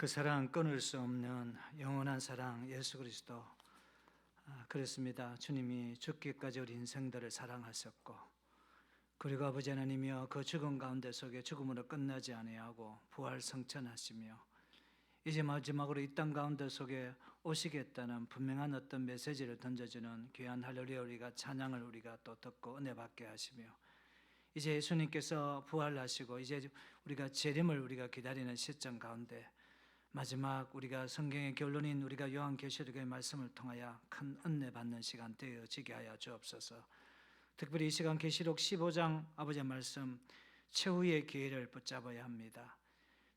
그 사랑 끊을 수 없는 영원한 사랑 예수 그리스도. 그렇습니다. 주님이 죽기까지 우리 인생들을 사랑하셨고, 그리고 아버지 하나님이여 그 죽음 가운데 속에 죽음으로 끝나지 아니하고 부활 성천하시며 이제 마지막으로 이 땅 가운데 속에 오시겠다는 분명한 어떤 메시지를 던져주는 귀한 할렐루야 우리가 찬양을 우리가 또 듣고 은혜 받게 하시며, 이제 예수님께서 부활하시고 이제 우리가 재림을 우리가 기다리는 시점 가운데 마지막 우리가 성경의 결론인 우리가 요한계시록의 말씀을 통하여 큰 은혜 받는 시간 되어지게 하여 주옵소서. 특별히 이 시간 계시록 15장 아버지의 말씀 최후의 기회를 붙잡아야 합니다.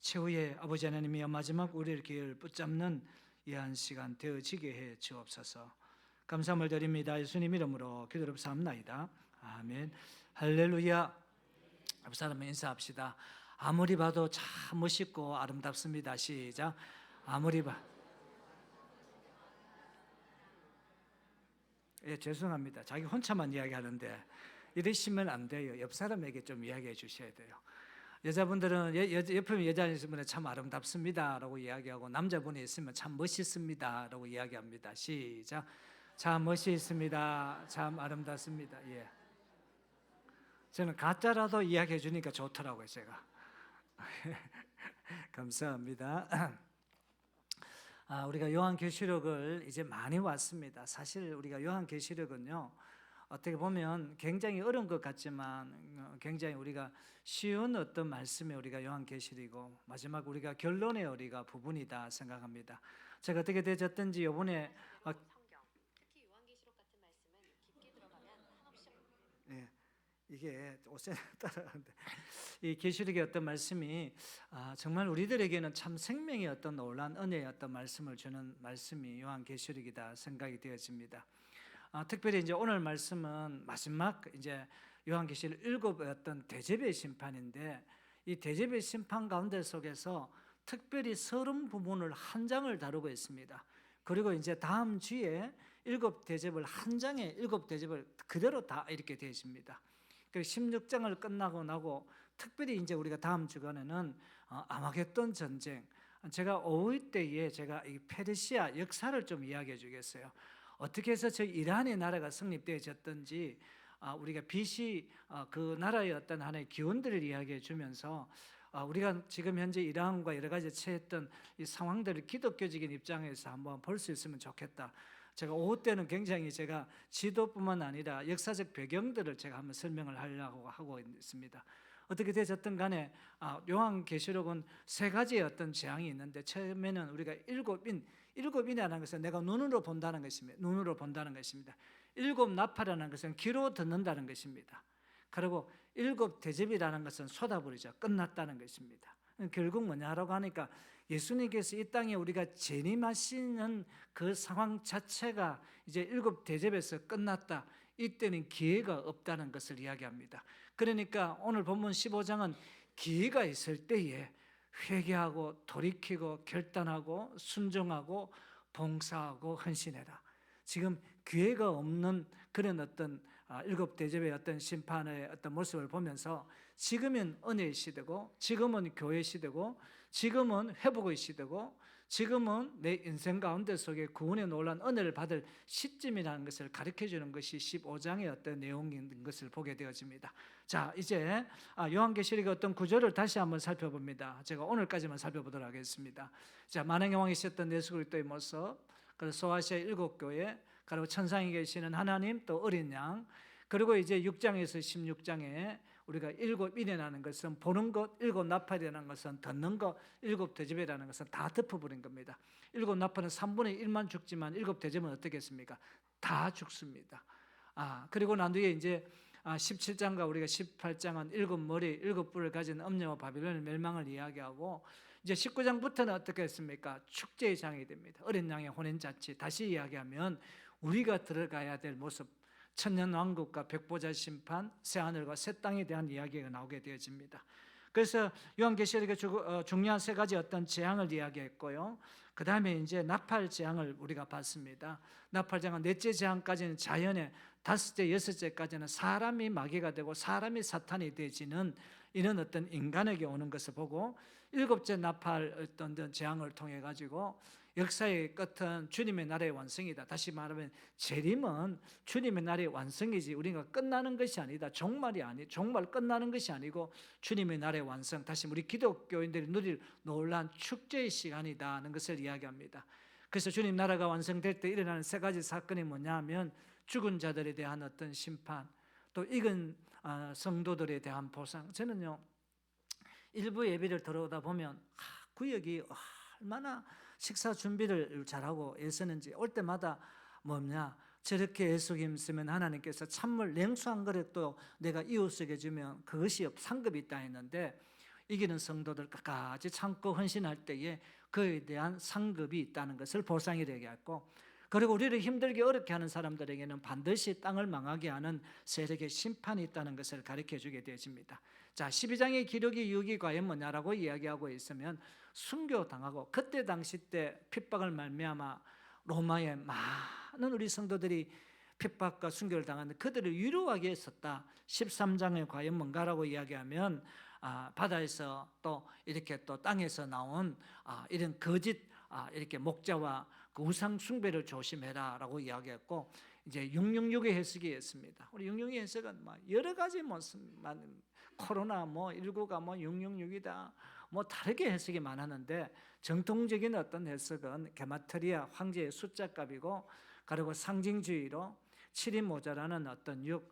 최후의 아버지 하나님이여 마지막 우리의 기회를 붙잡는 이 한 시간 되어지게 해 주옵소서. 감사함을 드립니다. 예수님 이름으로 기도롭사옵나이다. 아멘. 할렐루야. 옆 사람과 인사합시다. 아무리 봐도 참 멋있고 아름답습니다. 시작. 아무리 봐. 예, 죄송합니다. 자기 혼자만 이야기하는데 이러시면 안 돼요. 옆 사람에게 좀 이야기해 주셔야 돼요. 여자분들은 옆에 여자 있으면 참 아름답습니다 라고 이야기하고, 남자분이 있으면 참 멋있습니다 라고 이야기합니다. 시작. 참 멋있습니다. 참 아름답습니다. 예. 저는 가짜라도 이야기해 주니까 좋더라고요, 제가. 감사합니다. 우리가 요한계시록을 이제 많이 왔습니다. 사실 우리가 요한계시록은요, 어떻게 보면 굉장히 어려운 것 같지만 굉장히 우리가 쉬운 어떤 말씀에 우리가 요한계시록이고 마지막 우리가 결론의 우리가 부분이다 생각합니다. 제가 어떻게 되졌든지 이번에 특히 요한계시록 같은 말씀은 깊게 들어가면 한없이 이게 옷에 따라가는데 이 계시록의 어떤 말씀이 정말 우리들에게는 참 생명의 어떤 놀라운 은혜의 어떤 말씀을 주는 말씀이 요한계시록이다 생각이 되어집니다. 특별히 이제 오늘 말씀은 마지막 이제 요한계시록 7의 어떤 대접의 심판인데, 이 대접의 심판 가운데 속에서 특별히 서른 부분을 한 장을 다루고 있습니다. 그리고 이제 다음 주에 7대접을 한 장에 7대접을 그대로 다 이렇게 되어 있습니다. 16장을 끝나고 나고 특별히 이제 우리가 다음 주간에는 아마겟돈 전쟁, 제가 오후 때에 제가 이 페르시아 역사를 좀 이야기해 주겠어요. 어떻게 해서 저 이란의 나라가 성립되어졌던지, 우리가 BC 그 나라의 어떤 하나의 기원들을 이야기해 주면서 우리가 지금 현재 이란과 여러 가지 처했던 이 상황들을 기독교적인 입장에서 한번 볼 수 있으면 좋겠다. 제가 오후 때는 굉장히 제가 지도뿐만 아니라 역사적 배경들을 제가 한번 설명을 하려고 하고 있습니다. 어떻게 되셨든 간에 요한계시록은 세 가지의 어떤 재앙이 있는데, 처음에는 우리가 일곱인이라는 것은 내가 눈으로 본다는 것입니다. 눈으로 본다는 것입니다. 일곱 나팔이라는 것은 귀로 듣는다는 것입니다. 그리고 일곱 대접이라는 것은 쏟아부리죠. 끝났다는 것입니다. 결국 뭐냐라고 하니까 예수님께서 이 땅에 우리가 재림하시는 그 상황 자체가 이제 일곱 대접에서 끝났다. 이때는 기회가 없다는 것을 이야기합니다. 그러니까 오늘 본문 15장은 기회가 있을 때에 회개하고 돌이키고 결단하고 순종하고 봉사하고 헌신해라. 지금 기회가 없는 그런 어떤 일곱 대접의 어떤 심판의 어떤 모습을 보면서 지금은 은혜의 시대고, 지금은 교회의 시대고, 지금은 회복의 시대고, 지금은 내 인생 가운데 속에 구원의 놀라운 은혜를 받을 시점이라는 것을 가르쳐 주는 것이 15장의 어떤 내용인 것을 보게 되어집니다. 자, 이제 요한계시록의 어떤 구조를 다시 한번 살펴봅니다. 제가 오늘까지만 살펴보도록 하겠습니다. 자, 만왕의 왕이셨던 예수 그리스도의 모습, 그리고 소아시아 7교회, 그리고 천상에 계시는 하나님, 또 어린 양, 그리고 이제 6장에서 16장에 우리가 일곱 인이라는 것은 보는 것, 일곱 나팔이라는 것은 듣는 것, 일곱 대접이라는 것은 다 덮어버린 겁니다. 일곱 나팔은 3분의 1만 죽지만 일곱 대접은 어떻겠습니까? 다 죽습니다. 그리고 난 뒤에 이제 17장과 우리가 18장은 일곱 머리, 일곱 뿔을 가진 음녀와 바빌론의 멸망을 이야기하고, 이제 19장부터는 어떻게 했습니까? 축제의 장이 됩니다. 어린 양의 혼인잔치. 다시 이야기하면 우리가 들어가야 될 모습, 천년왕국과 백보자 심판, 새하늘과 새 땅에 대한 이야기가 나오게 되어집니다. 그래서 요한계시록의 중요한 세 가지 어떤 재앙을 이야기했고요. 그 다음에 이제 나팔 재앙을 우리가 봤습니다. 나팔 재앙은 넷째 재앙까지는 자연의, 다섯째, 여섯째까지는 사람이 마귀가 되고 사람이 사탄이 되지는 이런 어떤 인간에게 오는 것을 보고, 일곱째 나팔 어떤 재앙을 통해 가지고 역사의 끝은 주님의 나라의 완성이다. 다시 말하면 재림은 주님의 나라의 완성이지 우리가 끝나는 것이 아니다. 종말 끝나는 것이 아니고 주님의 나라의 완성, 다시 우리 기독교인들이 누릴 놀라운 축제의 시간이다는 것을 이야기합니다. 그래서 주님 나라가 완성될 때 일어나는 세 가지 사건이 뭐냐면 죽은 자들에 대한 어떤 심판, 또 익은 성도들에 대한 보상. 저는요 일부 예배를 들어오다 보면 구역이 얼마나 식사 준비를 잘하고 애쓰는지, 올 때마다 뭐냐, 저렇게 애쓰기 쓰면 하나님께서 찬물 냉수 한 그릇도 내가 이웃에게 주면 그것이 상급이 있다 했는데, 이기는 성도들 끝까지 참고 헌신할 때에 그에 대한 상급이 있다는 것을 보상이 되게 했고, 그리고 우리를 힘들게 어렵게 하는 사람들에게는 반드시 땅을 망하게 하는 세력의 심판이 있다는 것을 가르쳐 주게 되어집니다. 자, 12장의 기록이 유익이 과연 뭐냐라고 이야기하고 있으면, 순교당하고 그때 당시 때 핍박을 말미암아 로마의 많은 우리 성도들이 핍박과 순교를 당하는데 그들을 위로하기 위해서다. 13장에 과연 뭔가라고 이야기하면 바다에서 또 이렇게 또 땅에서 나온 이런 거짓 이렇게 목자와 그 우상 숭배를 조심해라라고 이야기했고, 이제 666의 해석이 있습니다. 우리 666의 해석은 여러 가지 코로나 19가 666이다 다르게 해석이 많았는데, 정통적인 어떤 해석은 게마트리아 황제의 숫자값이고, 그리고 상징주의로 7이 모자라는 어떤 6,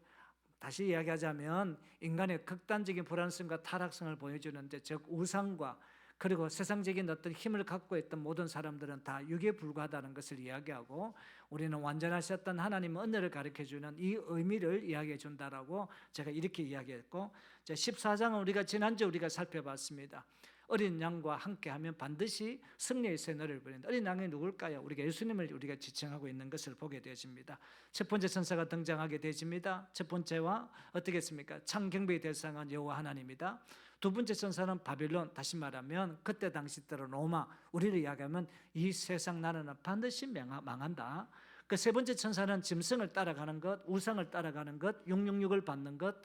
다시 이야기하자면 인간의 극단적인 불안성과 타락성을 보여주는데, 즉 우상과 그리고 세상적인 어떤 힘을 갖고 있던 모든 사람들은 다 6에 불과하다는 것을 이야기하고, 우리는 완전하셨던 하나님의 은혜를 가르쳐주는 이 의미를 이야기해 준다라고 제가 이렇게 이야기했고, 14장은 우리가 지난주 우리가 살펴봤습니다. 어린 양과 함께하면 반드시 승리의 새너를 부린다. 어린 양이 누굴까요? 우리가 예수님을 우리가 지칭하고 있는 것을 보게 되어집니다. 첫 번째 천사가 등장하게 되어집니다. 첫 번째와 어떻게 했습니까? 창경배의 대상은 여호와 하나님이다. 두 번째 천사는 바빌론, 다시 말하면 그때 당시 때로 로마, 우리를 이야기하면 이 세상 나라는 반드시 망한다. 그 세 번째 천사는 짐승을 따라가는 것, 우상을 따라가는 것, 666을 받는 것.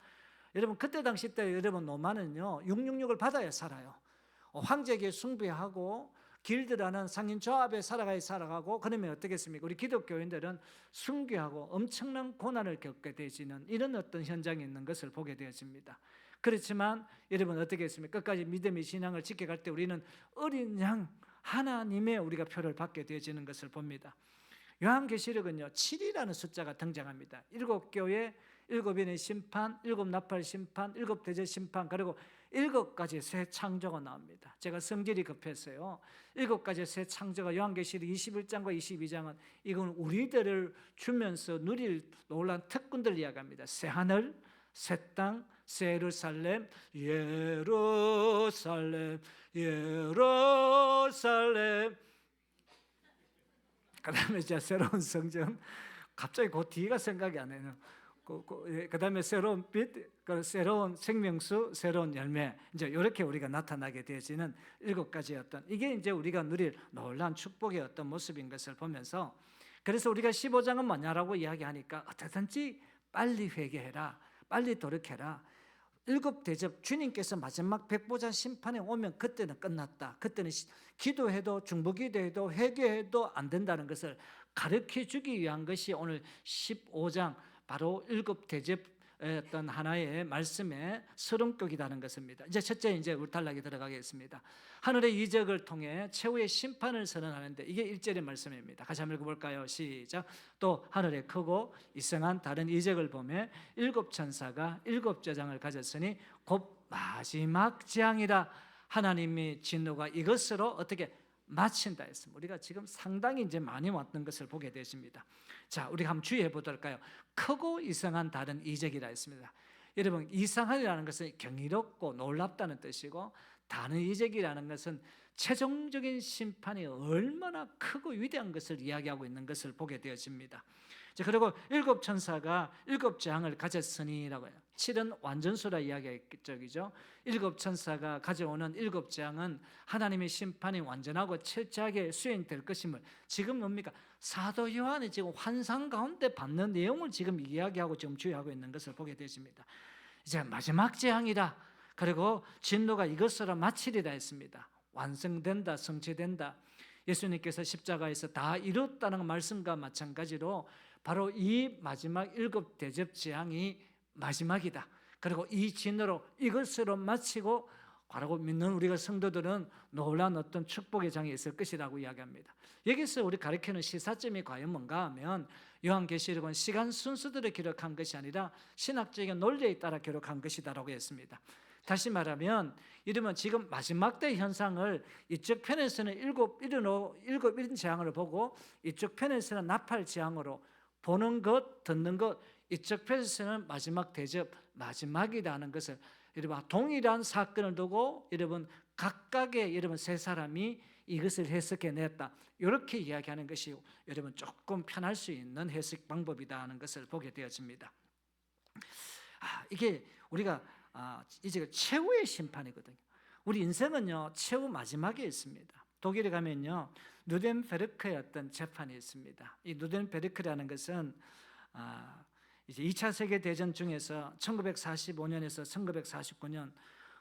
여러분 그때 당시 때 여러분 로마는요 666을 받아야 살아요. 황제에게 숭배하고 길드라는 상인 조합에 살아가고, 그러면 어떻겠습니까? 우리 기독교인들은 순교하고 엄청난 고난을 겪게 되지는 이런 어떤 현장이 있는 것을 보게 되어집니다. 그렇지만 여러분 어떻게 했습니까? 끝까지 믿음의 신앙을 지켜갈 때 우리는 어린 양 하나님의 우리가 표를 받게 되어지는 것을 봅니다. 요한계시록은요 7이라는 숫자가 등장합니다. 7교회, 7인의 심판, 7나팔 심판, 7대제 심판, 그리고 7가지 새 창조가 나옵니다. 제가 성질이 급해서요 7가지 새 창조가 요한계시록 21장과 22장은 이건 우리들을 주면서 누릴 놀라운 특권들을 이야기합니다. 새 하늘, 새 땅, 새 예루살렘, 예루살렘, 예루살렘. 그 다음에 이제 새로운 성전, 갑자기 그 뒤가 생각이 안 나요. 그 다음에 새로운 빛, 새로운 생명수, 새로운 열매, 이제 이렇게 우리가 나타나게 되어지는 7가지 어떤, 이게 이제 우리가 누릴 놀라운 축복의 어떤 모습인 것을 보면서, 그래서 우리가 15장은 뭐냐라고 이야기하니까 어떻든지 빨리 회개해라, 빨리 돌이켜라. 7대접, 주님께서 마지막 백보자 심판에 오면 그때는 끝났다. 그때는 기도해도 중보기도해도 회개해도 안 된다는 것을 가르쳐 주기 위한 것이 오늘 15장 바로 7대접의 어떤 하나의 말씀의 서론격이라는 것입니다. 이제 첫째, 이제 울탈락에 들어가겠습니다. 하늘의 이적을 통해 최후의 심판을 선언하는데, 이게 1절의 말씀입니다. 같이 한번 읽어볼까요? 시작. 또 하늘에 크고 이상한 다른 이적을 보매 7천사가 7제장을 가졌으니 곧 마지막 재앙이라. 하나님의 진노가 이것으로 어떻게 마친다 했습니다. 우리가 지금 상당히 이제 많이 왔던 것을 보게 되십니다. 자, 우리 한번 주의해 보도록 할까요? 크고 이상한 다른 이적이라 했습니다. 여러분, 이상하다는 것은 경이롭고 놀랍다는 뜻이고, 다른 이적이라는 것은 최종적인 심판이 얼마나 크고 위대한 것을 이야기하고 있는 것을 보게 되어집니다. 그리고 7천사가 7재앙을 가졌으니라고 해요. 7은 완전수라 이야기했죠. 7천사가 가져오는 7재앙은 하나님의 심판이 완전하고 철저하게 수행될 것임을, 지금 뭡니까? 사도 요한이 지금 환상 가운데 받는 내용을 지금 이야기하고 지금 주의하고 있는 것을 보게 되십니다. 이제 마지막 재앙이라. 그리고 진노가 이것으로 마치리라 했습니다. 완성된다, 성취된다. 예수님께서 십자가에서 다 이뤘다는 말씀과 마찬가지로 바로 이 마지막 7 대접 재앙이 마지막이다. 그리고 이 진노로 이것으로 마치고 바로 믿는 우리가 성도들은 놀라운 어떤 축복의 장이 있을 것이라고 이야기합니다. 여기서 우리 가르치는 시사점이 과연 뭔가 하면 요한계시록은 시간 순서대로 기록한 것이 아니라 신학적인 논리에 따라 기록한 것이다라고 했습니다. 다시 말하면 이러면 지금 마지막 때 현상을 이쪽 편에서는 일곱 이른 재앙으로 보고 이쪽 편에서는 나팔 재앙으로 보는 것, 듣는 것, 이쪽 편에서는 마지막 대접, 마지막이라는 것을 여러분 동일한 사건을 두고 여러분 각각의 여러분 세 사람이 이것을 해석해냈다. 이렇게 이야기하는 것이 여러분 조금 편할 수 있는 해석 방법이다 하는 것을 보게 되어집니다. 이게 우리가 이제 최후의 심판이거든요. 우리 인생은요 최후 마지막에 있습니다. 독일에 가면요 누덴베르크의 어떤 재판이 있습니다. 이 누덴베르크라는 것은 이제 2차 세계 대전 중에서 1945년에서 1949년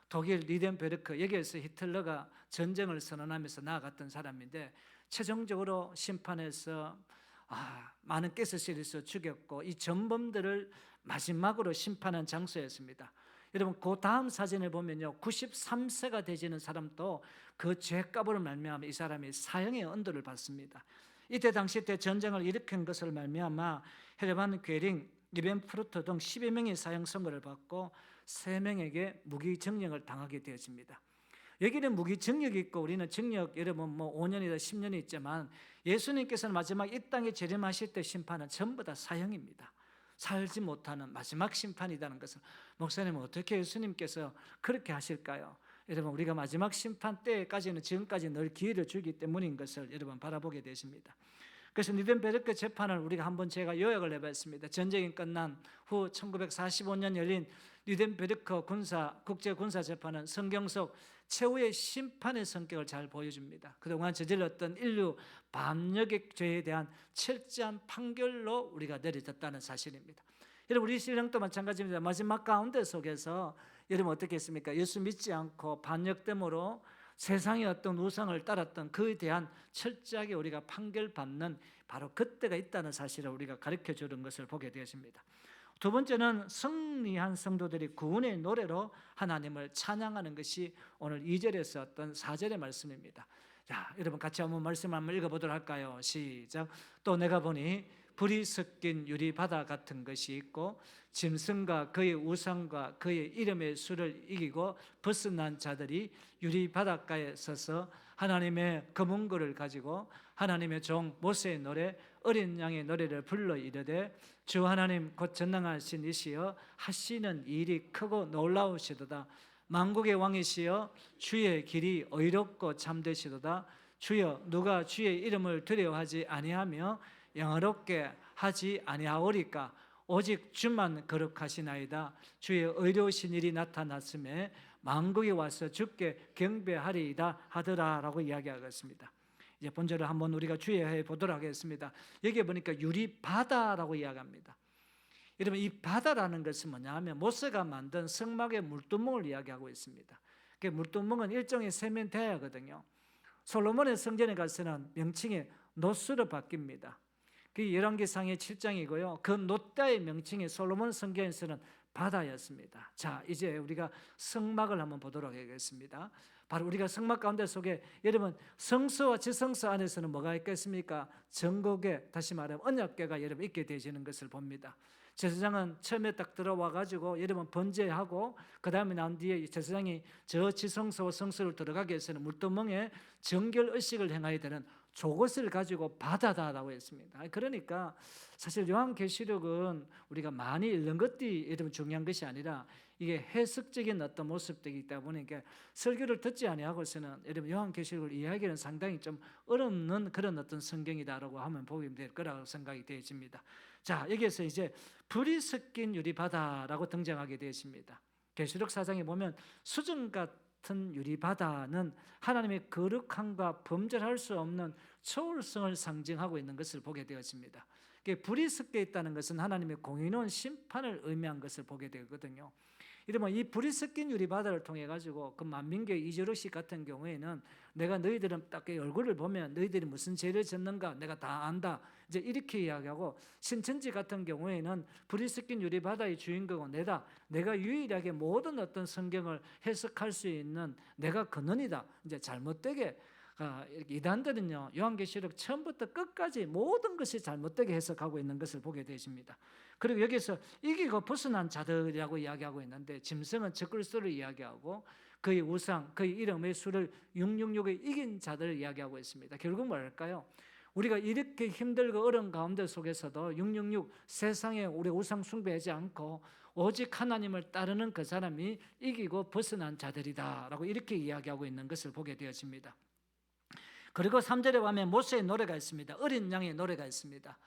독일 누덴베르크 여기에서 히틀러가 전쟁을 선언하면서 나아갔던 사람인데 최종적으로 심판해서 많은 가스실에서 죽였고 이 전범들을 마지막으로 심판한 장소였습니다. 여러분 그 다음 사진을 보면요 93세가 되지는 사람도 그 죄값으로 말미암아 이 사람이 사형의 언도를 받습니다. 이때 당시 때 전쟁을 일으킨 것을 말미암아 헤르만 괴링, 리벤프루트 등 10여 명의 사형 선고를 받고 3명에게 무기징역을 당하게 되어집니다. 여기는 무기징역이 있고 우리는 징역 여러분 5년이다 10년이 있지만 예수님께서는 마지막 이 땅에 재림하실 때 심판은 전부 다 사형입니다. 살지 못하는 마지막 심판이라는 것을 목사님은 어떻게 예수님께서 그렇게 하실까요? 여러분 우리가 마지막 심판 때까지는 지금까지 늘 기회를 주기 때문인 것을 여러분 바라보게 되십니다. 그래서 누덴베르크 재판을 우리가 한번 제가 요약을 해봤습니다. 전쟁이 끝난 후 1945년 열린 누덴베르크 국제 군사 재판은 성경 속 최후의 심판의 성격을 잘 보여줍니다. 그동안 저질렀던 인류 반역의 죄에 대한 철저한 판결로 우리가 내려졌다는 사실입니다. 여러분 우리 신앙도 마찬가지입니다. 마지막 가운데 속에서 여러분 어떻게 했습니까? 예수 믿지 않고 반역됨으로 세상의 어떤 우상을 따랐던 그에 대한 철저하게 우리가 판결받는 바로 그때가 있다는 사실을 우리가 가르쳐 주는 것을 보게 되었습니다. 두 번째는 승리한 성도들이 구원의 노래로 하나님을 찬양하는 것이 오늘 2절에서 어떤 4절의 말씀입니다. 자, 여러분 같이 한번 말씀 한번 읽어보도록 할까요? 시작. 또 내가 보니 불이 섞인 유리바다 같은 것이 있고 짐승과 그의 우상과 그의 이름의 수를 이기고 벗어난 자들이 유리바닷가에 서서 하나님의 검은고를 가지고 하나님의 종 모세의 노래 어린 양의 노래를 불러 이르되 주 하나님 곧 전능하신 이시여 하시는 일이 크고 놀라우시도다. 만국의 왕이시여 주의 길이 의롭고 참되시도다. 주여 누가 주의 이름을 두려워하지 아니하며 영화롭게 하지 아니하오리까. 오직 주만 거룩하시나이다. 주의 의로우신 일이 나타났음에 만국이 와서 주께 경배하리이다 하더라라고 이야기하겠습니다. 이제 본절을 한번 우리가 주의해 보도록 하겠습니다. 여기에 보니까 유리바다라고 이야기합니다. 여러분 이 바다라는 것은 뭐냐 하면 모세가 만든 성막의 물두멍을 이야기하고 있습니다. 그 물두멍은 일종의 세면대야거든요. 솔로몬의 성전에 가서는 명칭이 노스로 바뀝니다. 그 열왕기상의 7장이고요. 그 노다의 명칭이 솔로몬 성전에서는 바다였습니다. 자, 이제 우리가 성막을 한번 보도록 하겠습니다. 바로 우리가 성막 가운데 속에 여러분 성소와 지성소 안에서는 뭐가 있겠습니까? 전곡에 다시 말하면 언약궤가 여러분 있게 되시는 것을 봅니다. 제사장은 처음에 딱 들어와 가지고 여러분 번제하고 그 다음에 난 뒤에 제사장이 저 지성소와 성소를 들어가기 위해서는 물두멍에 정결 의식을 행해야 되는 저것을 가지고 받아다라고 했습니다. 그러니까 사실 요한계시록은 우리가 많이 읽는 것들이 여러분 중요한 것이 아니라 이게 해석적인 어떤 모습들이기 때문에 설교를 듣지 아니하고서는 여러분 요한계시록을 이해하기는 상당히 좀 어렵는 그런 어떤 성경이다라고 하면 보게 될 거라고 생각이 되어집니다. 자, 여기에서 이제 불이 섞인 유리바다라고 등장하게 되었습니다. 계시록 4장에 보면 수정 같은 유리바다는 하나님의 거룩함과 범절할 수 없는 초월성을 상징하고 있는 것을 보게 되었습니다. 불이 섞여 있다는 것은 하나님의 공의로운 심판을 의미한 것을 보게 되거든요. 이러면 이 불이 섞인 유리바다를 통해 가지고 그 만민교회 이재록씨 같은 경우에는 내가 너희들은 딱 얼굴을 보면 너희들이 무슨 죄를 졌는가 내가 다 안다 이제 이렇게 이야기하고, 신천지 같은 경우에는 불이 섞인 유리바다의 주인공은 내가 유일하게 모든 어떤 성경을 해석할 수 있는 내가 근원이다. 이제 잘못되게 이단들은요 요한계시록 처음부터 끝까지 모든 것이 잘못되게 해석하고 있는 것을 보게 되십니다. 그리고 여기서 이기고 벗어난 자들이라고 이야기하고 있는데, 짐승은 적그리스도를 이야기하고 그의 우상, 그의 이름의 수를 666에 이긴 자들을 이야기하고 있습니다. 결국 뭐랄까요? 우리가 이렇게 힘들고 어려운 가운데 속에서도 666 세상에 우리 우상 숭배하지 않고 오직 하나님을 따르는 그 사람이 이기고 벗어난 자들이다라고 이렇게 이야기하고 있는 것을 보게 되어집니다. 그리고 3절에 보면 모세의 노래가 있습니다. 어린 양의 노래가 있습니다.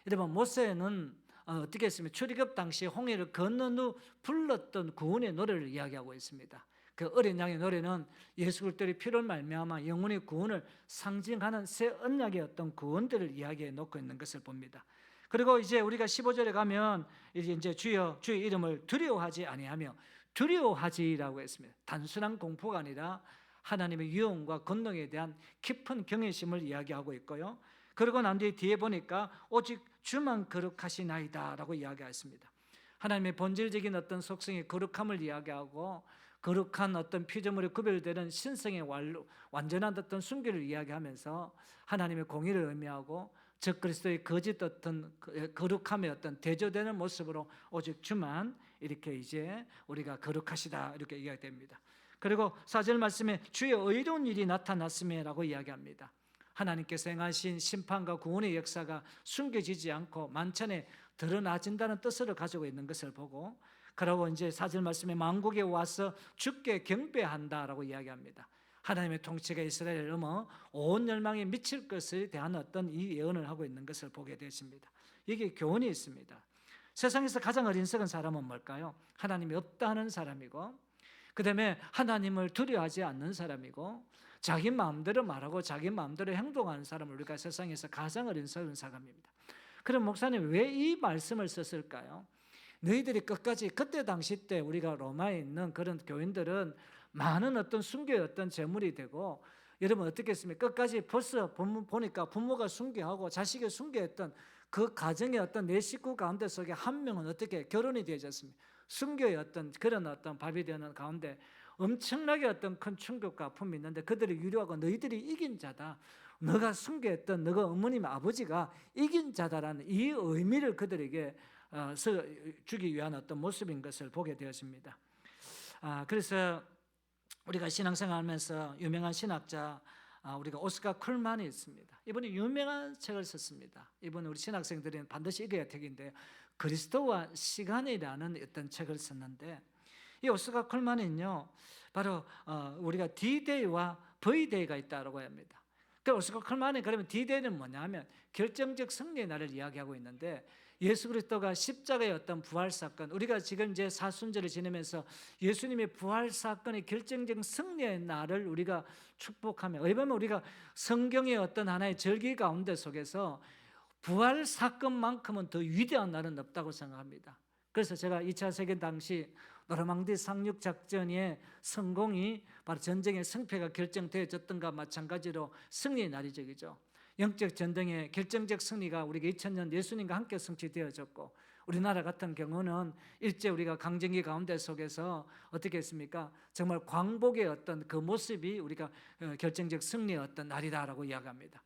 여러분, 모세는 어떻게 했습니까? 출애굽 당시 홍해를 건넌 후 불렀던 구원의 노래를 이야기하고 있습니다. 그 어린 양의 노래는 예수 그리스도의 피로 말미암아 영혼의 구원을 상징하는 새 언약의 어떤 구원들을 이야기해 놓고 있는 것을 봅니다. 그리고 이제 우리가 15절에 가면 이제 주의 이름을 두려워하지 아니하며, 두려워하지라고 했습니다. 단순한 공포가 아니라 하나님의 유언과 권능에 대한 깊은 경외심을 이야기하고 있고요. 그러고 난 뒤에 보니까 오직 주만 거룩하시나이다 라고 이야기했습니다. 하나님의 본질적인 어떤 속성의 거룩함을 이야기하고, 거룩한 어떤 피조물에 구별되는 신성의 완전한 어떤 순결을 이야기하면서 하나님의 공의를 의미하고 적그리스도의 거짓 어떤 거룩함의 어떤 대조되는 모습으로 오직 주만 이렇게 이제 우리가 거룩하시다 이렇게 이야기됩니다. 그리고 4절 말씀에 주의 의로운 일이 나타났음이라고 이야기합니다. 하나님께서 행하신 심판과 구원의 역사가 숨겨지지 않고 만천에 드러나진다는 뜻을 가지고 있는 것을 보고, 그러고 이제 4절 말씀에 만국에 와서 주께 경배한다라고 이야기합니다. 하나님의 통치가 이스라엘을 넘어 온 열방에 미칠 것에 대한 어떤 이 예언을 하고 있는 것을 보게 되십니다. 이게 교훈이 있습니다. 세상에서 가장 어리석은 사람은 뭘까요? 하나님이 없다 하는 사람이고, 그 다음에 하나님을 두려워하지 않는 사람이고, 자기 마음대로 말하고 자기 마음대로 행동하는 사람을 우리가 세상에서 가장 어리석은 사람입니다. 그럼 목사님 왜 이 말씀을 썼을까요? 너희들이 끝까지 그때 당시 때 우리가 로마에 있는 그런 교인들은 많은 어떤 순교의 어떤 제물이 되고, 여러분 어떻게 했습니까? 끝까지 벌써 보니까 부모가 순교하고 자식이 순교했던 그 가정의 어떤 내 식구 가운데 속에 한 명은 어떻게 결혼이 되어졌습니다. 순교의 어떤 그런 어떤 밥이 되는 가운데 엄청나게 어떤 큰 충격과 아픔이 있는데, 그들이 유료하고 너희들이 이긴 자다, 너가 순교했던 너가 어머님 아버지가 이긴 자다라는 이 의미를 그들에게 주기 위한 어떤 모습인 것을 보게 되었습니다. 그래서 우리가 신앙생활하면서 유명한 신학자 우리가 오스카 쿨만이 있습니다. 이분이 유명한 책을 썼습니다. 이분은 우리 신학생들은 반드시 읽어야 책인데, 그리스도와 시간이라는 어떤 책을 썼는데, 이 오스카 쿨만은요 바로 우리가 D-Day와 V-Day가 있다고 합니다. 그 오스카 쿨만이 그러면 D-Day는 뭐냐면 결정적 승리의 날을 이야기하고 있는데, 예수 그리스도가 십자가의 어떤 부활 사건, 우리가 지금 이제 사순절을 지내면서 예수님의 부활 사건의 결정적 승리의 날을 우리가 축복하며, 어떻게 보면 우리가 성경의 어떤 하나의 절기 가운데 속에서 부활 사건만큼은 더 위대한 날은 없다고 생각합니다. 그래서 제가 2차 세계 당시 노르망디 상륙 작전의 성공이 바로 전쟁의 승패가 결정되어졌던가 마찬가지로 승리의 날이죠. 영적 전쟁의 결정적 승리가 우리가 2000년 예수님과 함께 성취되어졌고, 우리나라 같은 경우는 일제 우리가 강점기 가운데 속에서 어떻게 했습니까? 정말 광복의 어떤 그 모습이 우리가 결정적 승리의 어떤 날이다라고 이야기합니다.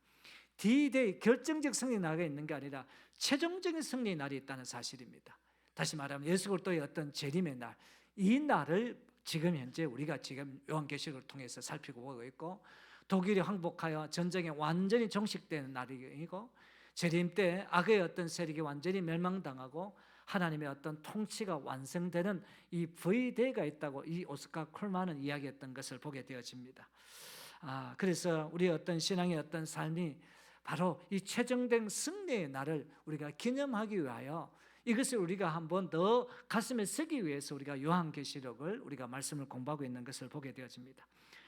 D-Day 결정적 승리 날이 있는 게 아니라 최종적인 승리의 날이 있다는 사실입니다. 다시 말하면 예수 그리스도의 어떤 재림의 날, 이 날을 지금 현재 우리가 지금 요한계시록을 통해서 살피고 있고, 독일이 항복하여 전쟁에 완전히 종식되는 날이고, 재림 때 악의 어떤 세력이 완전히 멸망당하고 하나님의 어떤 통치가 완성되는 이 V-Day가 있다고 이 오스카 쿨만은 이야기했던 것을 보게 되어집니다. 그래서 우리의 어떤 신앙의 어떤 삶이 바로 이 최종된 승리의 날을 우리가 기념하기 위하여 이것을 우리가 한번 더 가슴에 쓰기 위해서 우리가 요한계시록을 우리가 말씀을 공부하고 있는 것을 보게 되어집니다.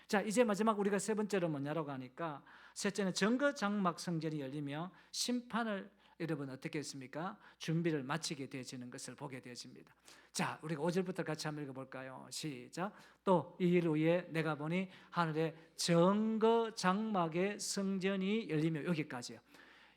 자, 이제 마지막 우리가 세 번째로 뭐냐라고 하니까, 셋째는 정거 장막 성전이 열리며 심판을 여러분 어떻게 했습니까? 준비를 마치게 되어지는 것을 보게 되어집니다. 자, 우리가 5절부터 같이 한번 읽어볼까요? 시작. 또 이 일 후에 내가 보니 하늘에 정거 장막의 성전이 열리며, 여기까지요.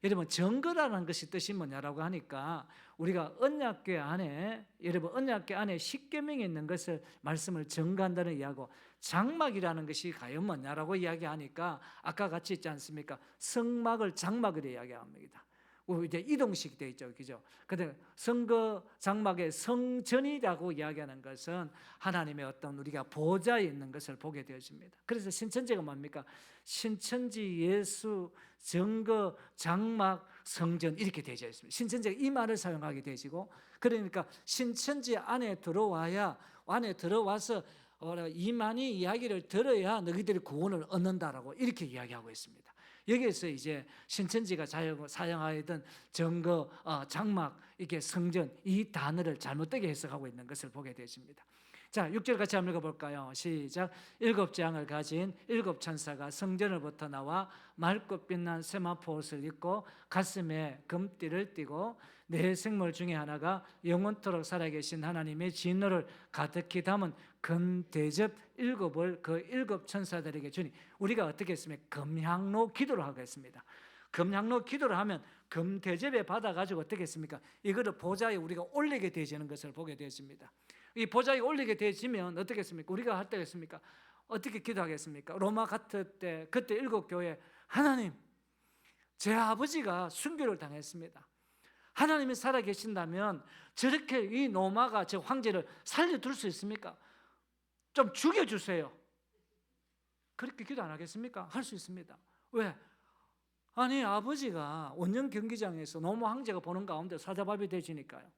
여러분, 정거라는 것이 뜻이 뭐냐라고 하니까 우리가 언약궤 안에, 여러분 언약궤 안에 십계명이 있는 것을 말씀을 정거한다는 이야기고, 장막이라는 것이 과연 뭐냐라고 이야기하니까 아까 같이 있지 않습니까? 성막을 장막으로 이야기합니다. 이제 이동식 되어 있죠, 그죠? 근데 성거 장막의 성전이라고 이야기하는 것은 하나님의 어떤 우리가 보좌에 있는 것을 보게 되어집니다. 그래서 신천지가 뭡니까? 신천지 예수 정거 장막 성전 이렇게 되어져 있습니다. 신천지가 이 말을 사용하게 되시고, 그러니까 신천지 안에 들어와야, 안에 들어와서 이만희 이야기를 들어야 너희들이 구원을 얻는다라고 이렇게 이야기하고 있습니다. 여기에서 이제 신천지가 사용하던 정거, 장막, 이게 성전, 이 단어를 잘못되게 해석하고 있는 것을 보게 되십니다. 자, 6절 같이 한번 읽어볼까요? 시작. 7장을 가진 7 천사가 성전으로부터 나와 맑고 빛난 세마포 옷을 입고 가슴에 금띠를 띠고 네 생물 중에 하나가 영원토록 살아계신 하나님의 진노를 가득히 담은 금대접 7을 그 7 천사들에게 주니, 우리가 어떻게 했습니까? 금향로 기도를 하겠습니다. 금향로 기도를 하면 금대접에 받아가지고 어떻게 했습니까? 이거를 보좌에 우리가 올리게 되어지는 것을 보게 되었습니다. 이 보좌에 올리게 되어지면 어떻게 했습니까? 우리가 할 때 했습니까? 어떻게 기도하겠습니까? 로마 같을 때, 그때 7 교회, 하나님, 제 아버지가 순교를 당했습니다. 하나님이 살아계신다면 저렇게 이 로마가 저 황제를 살려둘 수 있습니까? 좀 죽여주세요. 그렇게 기도 안 하겠습니까? 할 수 있습니다. 왜? 아니, 아버지가 원년 경기장에서 로마 황제가 보는 가운데 사자밥이 되지니까요.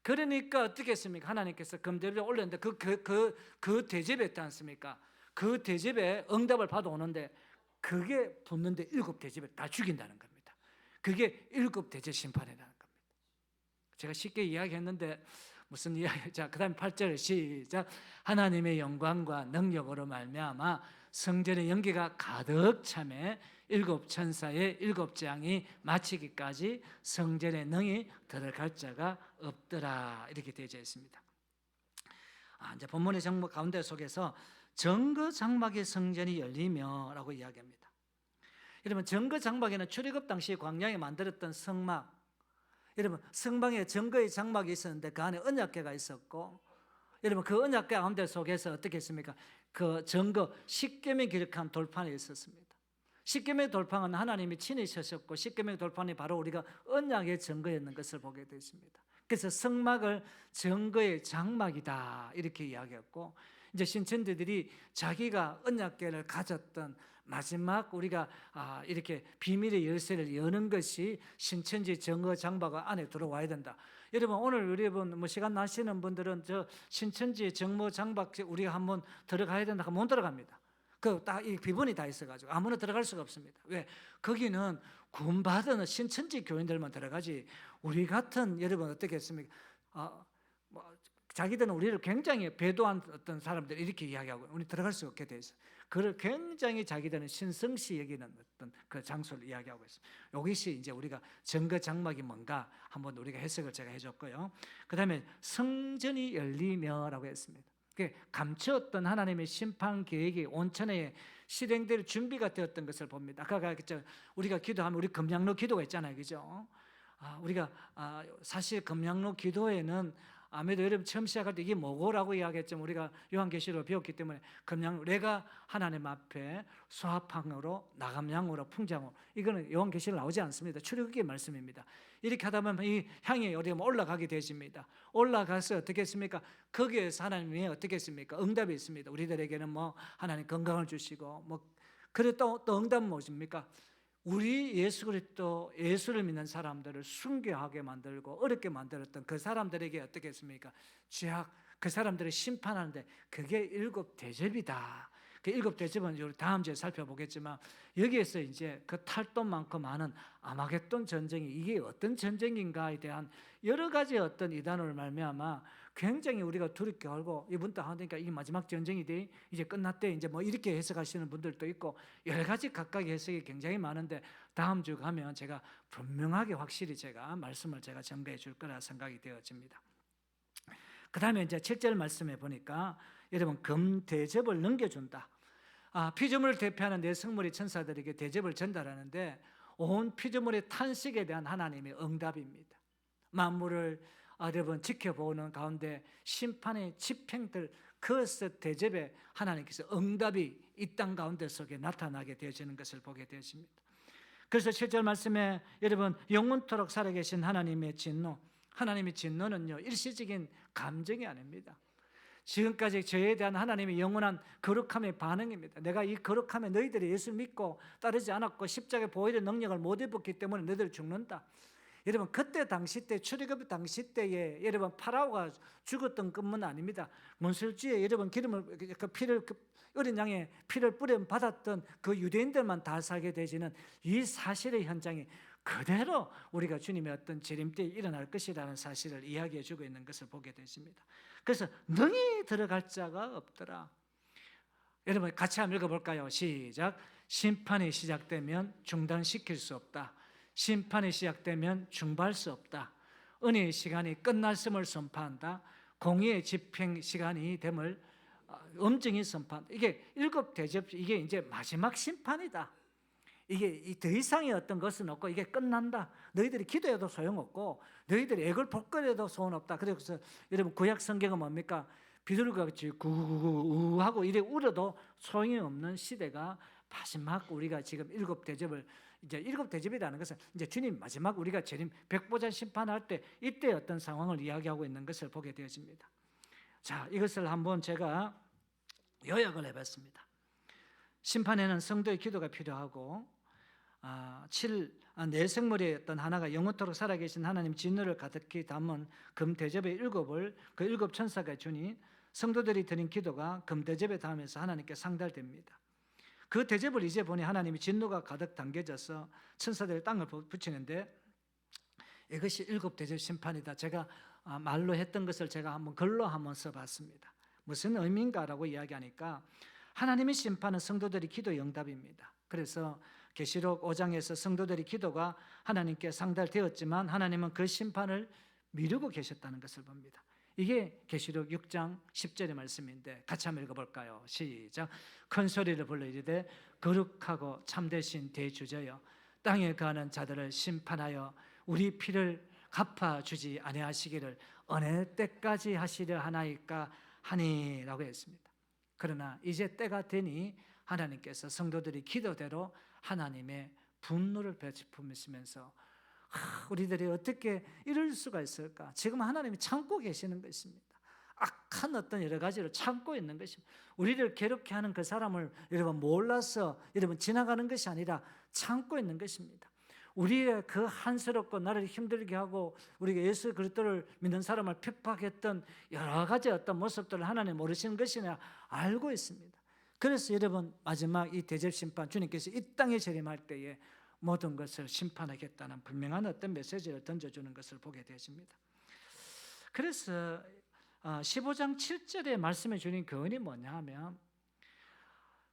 그러니까 어떻게 했습니까? 하나님께서 금대접에 올렸는데 그 대접에 있지 않습니까? 그 대접에 응답을 받아오는데 그게 붙는데 7 대접에 다 죽인다는 겁니다. 그게 7 대접 심판이라는 겁니다. 제가 쉽게 이야기했는데 무슨 이야기? 자, 그다음 8절 시작. 하나님의 영광과 능력으로 말미암아 성전의 연기가 가득 차매 7 천사의 7 장이 마치기까지 성전의 능히 들어갈 자가 없더라, 이렇게 되어져 있습니다. 이제 본문의 정보 가운데 속에서 정거 장막의 성전이 열리며라고 이야기합니다. 여러분, 정거 장막에는 출애굽 당시 광야에 만들었던 성막, 여러분 성방에 정거의 장막이 있었는데 그 안에 언약궤가 있었고, 여러분 그 언약궤 가운데 속에서 어떻게 했습니까? 그 정거 십계명 기록한 돌판이 있었습니다. 십계명 돌판은 하나님이 친히 서셨고, 십계명 돌판이 바로 우리가 언약의 정거였는 것을 보게 되었습니다. 그래서 성막을 정거의 장막이다 이렇게 이야기했고, 이제 신천지들이 자기가 언약궤를 가졌던 마지막 우리가 이렇게 비밀의 열쇠를 여는 것이 신천지 정거 장막 안에 들어와야 된다. 여러분, 오늘 여러분 시간 나시는 분들은 저 신천지 정모 장막 우리가 한번 들어가야 된다 하면 못 들어갑니다. 그 딱 이 비번이 다 있어가지고 아무나 들어갈 수가 없습니다. 왜? 거기는 구원받은 신천지 교인들만 들어가지, 우리 같은 여러분 어떻게 했습니까? 자기들은 우리를 굉장히 배도한 어떤 사람들 이렇게 이야기하고 우리 들어갈 수 없게 돼 있어요. 그걸 굉장히 자기들은 신성시 여기는 어떤 그 장소를 이야기하고 있어요. 이것이 이제 우리가 정거 장막이 뭔가 한번 우리가 해석을 제가 해줬고요. 그 다음에 성전이 열리며라고 했습니다. 감추었던 하나님의 심판 계획이 온천에 실행될 준비가 되었던 것을 봅니다. 아까 우리가 기도하면 우리 금양로 기도가 있잖아요, 그죠? 우리가 사실 금양로 기도에는 아무래도 여러분 처음 시작할 때 이게 뭐고라고 이야기했지만 우리가 요한계시록을 배웠기 때문에 금양, 내가 하나님 앞에 수합향으로 나감향으로 풍장으로, 이거는 요한계시록 나오지 않습니다. 출애굽기의 말씀입니다. 이렇게 하다 보면 이 향이 우리가 올라가게 되십니다. 올라가서 어떻게 했습니까? 거기에서 하나님이 어떻게 했습니까? 응답이 있습니다. 우리들에게는 뭐 하나님 건강을 주시고 뭐, 그래 또 응답은 무엇입니까? 우리 예수 그리스도, 예수를 믿는 사람들을 순교하게 만들고 어렵게 만들었던 그 사람들에게 어떻게 했습니까? 죄악, 그 사람들을 심판하는데 그게 7 대접이다. 그 7 대접은 우리 다음 주에 살펴보겠지만, 여기에서 이제 그 탈도 많고 많은 아마겟돈 전쟁이 이게 어떤 전쟁인가에 대한 여러 가지 어떤 이단으로 말미암아 굉장히 우리가 두렵게 알고 이번 달 하니까 이게 마지막 전쟁이 돼 이제 끝났대 이제 뭐 이렇게 해석하시는 분들도 있고 여러 가지 각각의 해석이 굉장히 많은데 다음 주 가면 제가 분명하게 확실히 제가 말씀을 제가 전가해 줄 거라 생각이 되어집니다. 그 다음에 이제 7절 말씀에 보니까 여러분 금 대접을 넘겨준다. 피조물을 대표하는 네 성물의 천사들에게 대접을 전달하는데 온 피조물의 탄식에 대한 하나님의 응답입니다. 만물을 여러분 지켜보는 가운데 심판의 집행들 그것의 대접에 하나님께서 응답이 이 땅 가운데 속에 나타나게 되어지는 것을 보게 되어집니다. 그래서 7절 말씀에 여러분 영원토록 살아계신 하나님의 진노, 하나님의 진노는요 일시적인 감정이 아닙니다. 지금까지 저에 대한 하나님의 영원한 거룩함의 반응입니다. 내가 이 거룩함에 너희들이 예수 믿고 따르지 않았고 십자가의 보혈의 능력을 못 입었기 때문에 너희들 죽는다. 여러분 그때 당시 때 출애굽 당시 때에 여러분 파라오가 죽었던 것만 아닙니다. 문설주에 여러분 기름을 그 피를 어린 양의 피를 뿌려 받았던 그 유대인들만 다 살게 되지는 이 사실의 현장이 그대로 우리가 주님의 어떤 재림 때에 일어날 것이라는 사실을 이야기해 주고 있는 것을 보게 되십니다. 그래서 능히 들어갈 자가 없더라. 여러분 같이 한번 읽어볼까요? 시작. 심판이 시작되면 중단시킬 수 없다. 심판이 시작되면 중발할 수 없다. 은혜의 시간이 끝났음을 선포한다. 공의의 집행 시간이 됨을 엄정히 선포한다. 이게 일곱 대접, 이게 이제 마지막 심판이다. 이게 더 이상의 어떤 것은 없고 이게 끝난다. 너희들이 기도해도 소용없고 너희들이 액을 복걸해도 소용없다. 그래서 여러분 구약 성경은 뭡니까? 비둘기가 같이 구구구구 하고 이래 울어도 소용이 없는 시대가 마지막 우리가 지금 일곱 대접을 이제 일곱 대접이라는 것은 이제 주님 마지막 우리가 재림 백보자 심판할 때 이때 어떤 상황을 이야기하고 있는 것을 보게 되어집니다. 자, 이것을 한번 제가 요약을 해봤습니다. 심판에는 성도의 기도가 필요하고 네 생물의 어떤 하나가 영원토록 살아계신 하나님 진노를 가득히 담은 금 대접의 일곱을 그 일곱 천사가 주니 성도들이 드린 기도가 금 대접에 닿으면서 하나님께 상달됩니다. 그 대접을 이제 보니 하나님이 진노가 가득 담겨져서 천사들이 땅을 붙이는데 이것이 일곱 대접 심판이다. 제가 말로 했던 것을 제가 한번 글로 한번 써봤습니다. 무슨 의미인가라고 이야기하니까 하나님의 심판은 성도들의 기도 응답입니다. 그래서 계시록 5장에서 성도들의 기도가 하나님께 상달되었지만 하나님은 그 심판을 미루고 계셨다는 것을 봅니다. 이게 계시록 6장 10절의 말씀인데 같이 한번 읽어볼까요? 시작. 큰 소리를 불러 이르되 거룩하고 참되신 대주저여 땅에 거하는 자들을 심판하여 우리 피를 갚아주지 아니하시기를 어느 때까지 하시려 하나이까 하니라고 했습니다. 그러나 이제 때가 되니 하나님께서 성도들이 기도대로 하나님의 분노를 베풀으시면서 우리들이 어떻게 이럴 수가 있을까? 지금 하나님이 참고 계시는 것입니다. 악한 어떤 여러 가지를 참고 있는 것입니다. 우리를 괴롭게 하는 그 사람을 여러분 몰라서 여러분 지나가는 것이 아니라 참고 있는 것입니다. 우리의 그 한스럽고 나를 힘들게 하고 우리가 예수 그리스도를 믿는 사람을 핍박했던 여러 가지 어떤 모습들을 하나님 모르시는 것이냐 알고 있습니다. 그래서 여러분 마지막 이 대접 심판 주님께서 이 땅에 재림할 때에 모든 것을 심판하겠다는 분명한 어떤 메시지를 던져주는 것을 보게 되십니다. 그래서 15장 7절에 말씀해 주는 교훈이 뭐냐 하면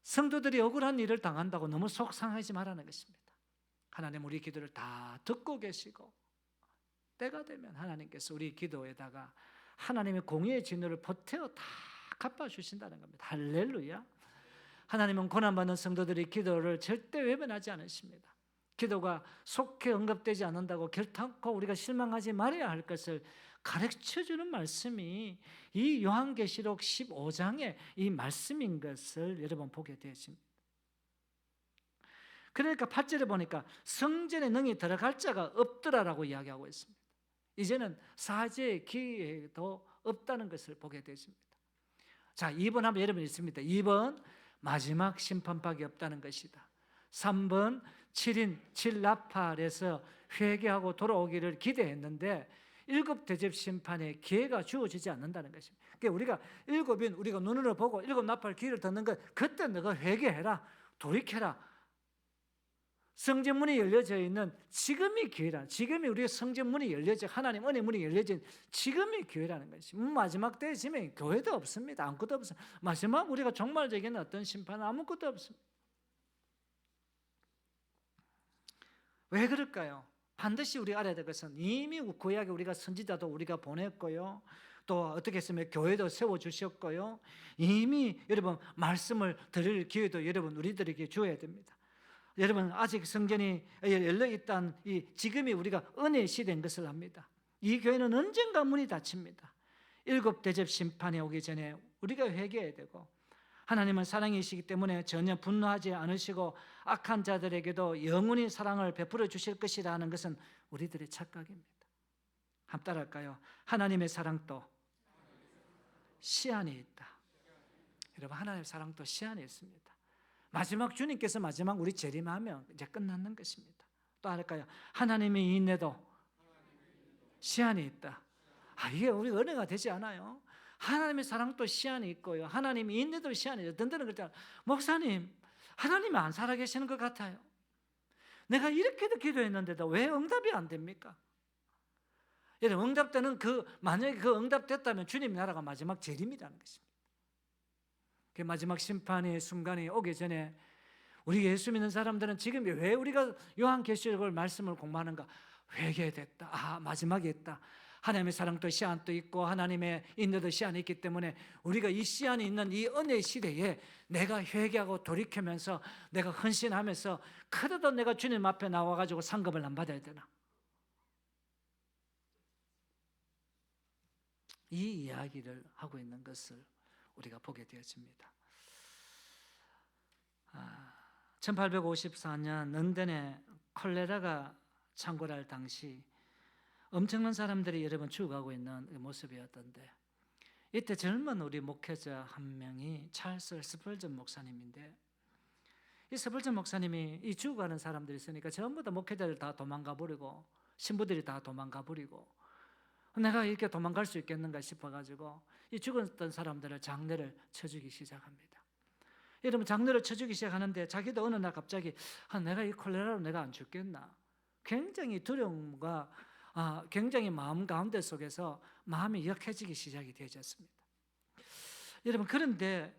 성도들이 억울한 일을 당한다고 너무 속상하지 말라는 것입니다. 하나님 우리 기도를 다 듣고 계시고 때가 되면 하나님께서 우리 기도에다가 하나님의 공의의 진노를 보태어 다 갚아주신다는 겁니다. 할렐루야. 하나님은 고난받는 성도들의 기도를 절대 외면하지 않으십니다. 기도가 속히 응답되지 않는다고 결탄코 우리가 실망하지 말아야 할 것을 가르쳐주는 말씀이 이 요한계시록 15장의 이 말씀인 것을 여러분 보게 되십니다. 그러니까 8절에 보니까 성전에 능히 들어갈 자가 없더라라고 이야기하고 있습니다. 이제는 사죄의 기회도 없다는 것을 보게 되십니다. 자, 2번 한번 여러분 있습니다. 2번 마지막 심판밖에 없다는 것이다. 3번 7인 7나팔에서 회개하고 돌아오기를 기대했는데 7 대접 심판의 기회가 주어지지 않는다는 것입니다. 그러니까 우리가 7인 우리가 눈으로 보고 7 나팔 기회를 듣는 것 그때 너가 회개해라 돌이켜라 성전문이 열려져 있는 지금이 기회라. 지금이 우리의 성전문이 열려져 하나님 은혜 문이 열려진 지금이 기회라는 것이. 마지막 때에 지면 교회도 없습니다. 아무것도 없습니다. 마지막 우리가 종말적인 어떤 심판은 아무것도 없습니다. 왜 그럴까요? 반드시 우리가 알아야 될 것은 이미 구약에 우리가 선지자도 우리가 보냈고요. 또 어떻게 했으면 교회도 세워주셨고요. 이미 여러분 말씀을 드릴 기회도 여러분 우리들에게 주어야 됩니다. 여러분 아직 성전이 열려있다는 이 지금이 우리가 은혜의 시대인 것을 압니다. 이 교회는 언젠가 문이 닫힙니다. 7 대접 심판이 오기 전에 우리가 회개해야 되고 하나님은 사랑이시기 때문에 전혀 분노하지 않으시고 악한 자들에게도 영원히 사랑을 베풀어 주실 것이라는 것은 우리들의 착각입니다. 한번 따라할까요? 하나님의 사랑도 시한이 있다. 여러분 하나님의 사랑도 시한이 있습니다. 마지막 주님께서 마지막 우리 재림하면 이제 끝나는 것입니다. 또 할까요? 하나님의 인내도 시한이 있다. 이게 우리 은혜가 되지 않아요? 하나님의 사랑도 시한이 있고요. 하나님의 인내도 시한이 있어요. 든든한 그랬잖아요. 목사님, 하나님이 안 살아계시는 것 같아요. 내가 이렇게도 기도했는데도 왜 응답이 안 됩니까? 여러분 응답되는 만약에 그 응답됐다면 주님 나라가 마지막 재림이라는 것입니다. 그 마지막 심판의 순간이 오기 전에 우리 예수 믿는 사람들은 지금 왜 우리가 요한계시록을 말씀을 공부하는가? 회개됐다. 마지막에 있다. 하나님의 사랑도 시한도 있고 하나님의 인내도 시한이 있기 때문에 우리가 이 시한이 있는 이 은혜의 시대에 내가 회개하고 돌이키면서 내가 헌신하면서 그래도 내가 주님 앞에 나와가지고 상급을 안 받아야 되나? 이 이야기를 하고 있는 것을 우리가 보게 되어집니다. 1854년 런던에 콜레라가 창궐할 당시 엄청난 사람들이 여러분 죽어가고 있는 모습이었던데 이때 젊은 우리 목회자 한 명이 찰스 스펄전 목사님인데 이 스펄전 목사님이 이 죽어가는 사람들이 있으니까 전부 다 목회자들 다 도망가 버리고 신부들이 다 도망가 버리고 내가 이렇게 도망갈 수 있겠는가 싶어가지고 이 죽었던 사람들을 장례를 쳐주기 시작합니다. 여러분 장례를 쳐주기 시작하는데 자기도 어느 날 갑자기 내가 이 콜레라로 내가 안 죽겠나 굉장히 두려움과 굉장히 마음 가운데 속에서 마음이 역해지기 시작이 되었습니다. 여러분 그런데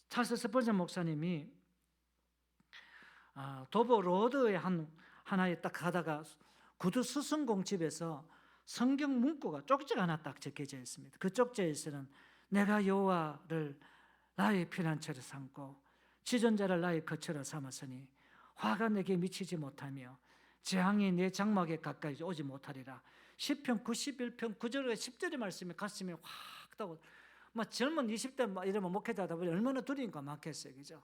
찰스 스펄전 목사님이 도보 로드의 하나에 딱 가다가 구두 수성공 집에서 성경 문구가 쪽지가 하나 딱 적혀져 있습니다. 그 쪽지에서는 내가 여호와를 나의 피난처로 삼고 지존자를 나의 거처로 삼았으니 화가 내게 미치지 못하며 재앙이 내 장막에 가까이 오지 못하리라. 시편 91편 9절에 10절의 말씀이 가슴에 확 타고 젊은 20대 이러면 목회자다 보니 얼마나 두려움과 많겠어요. 그죠?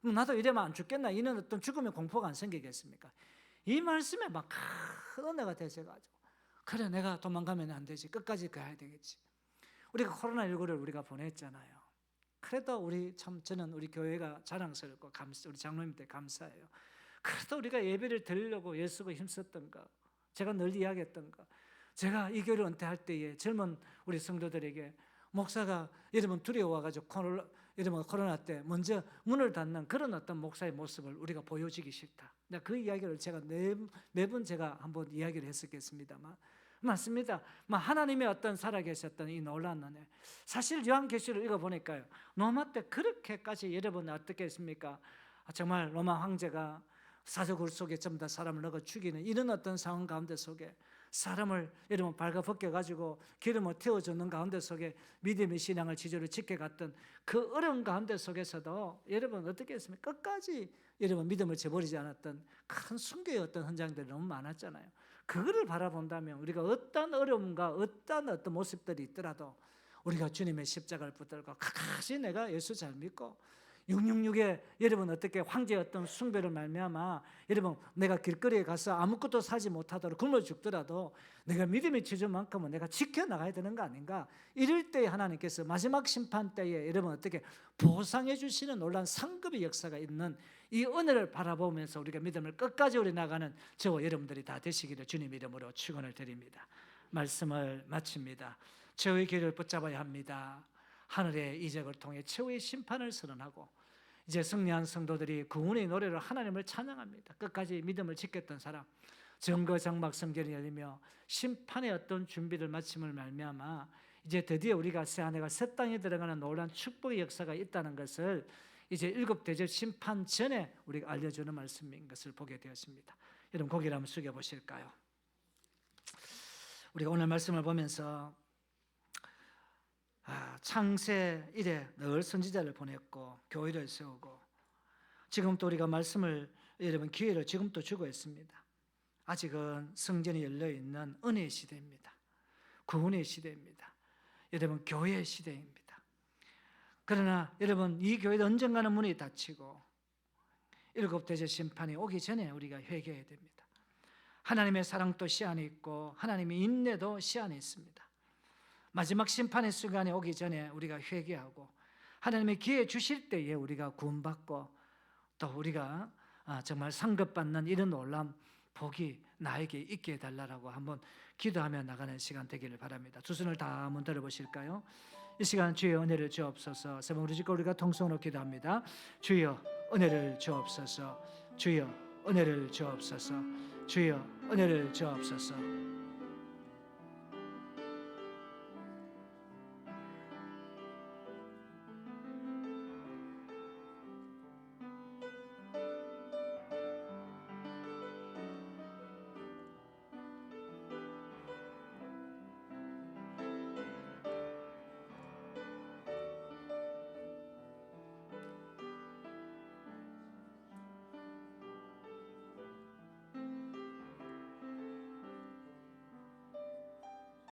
나도 이러면 안 죽겠나 이런 어떤 죽음의 공포가 안 생기겠습니까? 이 말씀에 막 큰 은혜가 되셔가지고 그래 내가 도망가면 안 되지 끝까지 가야 되겠지. 우리가 코로나19를 우리가 보냈잖아요. 그래도 저는 우리 교회가 자랑스럽고 우리 장로님들 감사해요. 그래도 우리가 예배를 드리려고 애쓰고 힘썼던 거 제가 늘 이야기했던 거 제가 이 교회를 은퇴할 때에 젊은 우리 성도들에게 목사가 여러분 두려워가지고 코로나 때 먼저 문을 닫는 그런 어떤 목사의 모습을 우리가 보여주기 싫다. 그 이야기를 제가 매번 제가 한번 이야기를 했었겠습니다만 맞습니다. 하나님의 어떤 살아계셨던 이 놀라운 은혜. 사실 요한계시록을 읽어보니까요. 로마 때 그렇게까지 여러분 어떻게 했습니까? 정말 로마 황제가 사저굴 속에 전부 다 사람을 넣어 죽이는 이런 어떤 상황 가운데 속에 사람을 여러분 발가벗겨가지고 기름을 태워주는 가운데 속에 믿음의 신앙을 지조를 지켜갔던 그 어려운 가운데 속에서도 여러분 어떻게 했습니까? 끝까지 여러분 믿음을 저버리지 않았던 큰 순교의 어떤 현장들이 너무 많았잖아요. 그거를 바라본다면 우리가 어떤 어려움과 어떤 모습들이 있더라도 우리가 주님의 십자가를 붙들고 끝까지 내가 예수 잘 믿고 666에 여러분 어떻게 황제의 어떤 숭배를 말미암아 여러분 내가 길거리에 가서 아무것도 사지 못하도록 굶어 죽더라도 내가 믿음의 지주만큼은 내가 지켜나가야 되는 거 아닌가. 이럴 때에 하나님께서 마지막 심판 때에 여러분 어떻게 보상해 주시는 놀라운 상급의 역사가 있는 이 은혜를 바라보면서 우리가 믿음을 끝까지 우리 나가는 저와 여러분들이 다 되시기를 주님 이름으로 축원을 드립니다. 말씀을 마칩니다. 최후의 길을 붙잡아야 합니다. 하늘의 이적을 통해 최후의 심판을 선언하고 이제 승리한 성도들이 구원의 노래로 하나님을 찬양합니다. 끝까지 믿음을 지켰던 사람, 정거장막 성전이 열리며 심판의 어떤 준비를 마침을 말미암아 이제 드디어 우리가 새 한 해가 새 땅에 들어가는 놀라운 축복의 역사가 있다는 것을 이제 일곱 대접 심판 전에 우리가 알려주는 말씀인 것을 보게 되었습니다. 여러분 고개를 한번 숙여 보실까요? 우리가 오늘 말씀을 보면서 창세 이래 늘 선지자를 보냈고 교회를 세우고 지금 또 우리가 말씀을 여러분 기회를 지금 또 주고 있습니다. 아직은 성전이 열려 있는 은혜의 시대입니다. 구원의 시대입니다. 여러분 교회의 시대입니다. 그러나 여러분 이 교회도 언젠가는 문이 닫히고 일곱 대접 심판이 오기 전에 우리가 회개해야 됩니다. 하나님의 사랑도 시한이 있고 하나님의 인내도 시한이 있습니다. 마지막 심판의 순간이 오기 전에 우리가 회개하고 하나님의 기회 주실 때에 우리가 구원받고 또 우리가 정말 상급받는 이런 놀라운 복이 나에게 있게 해달라고 한번 기도하며 나가는 시간 되기를 바랍니다. 두 손을 다 한번 들어보실까요? 이 시간 주의 은혜를 주옵소서. 세 번 우리 집과 우리가 통성으로 기도합니다. 주여 은혜를 주옵소서. 주여 은혜를 주옵소서. 주여 은혜를 주옵소서.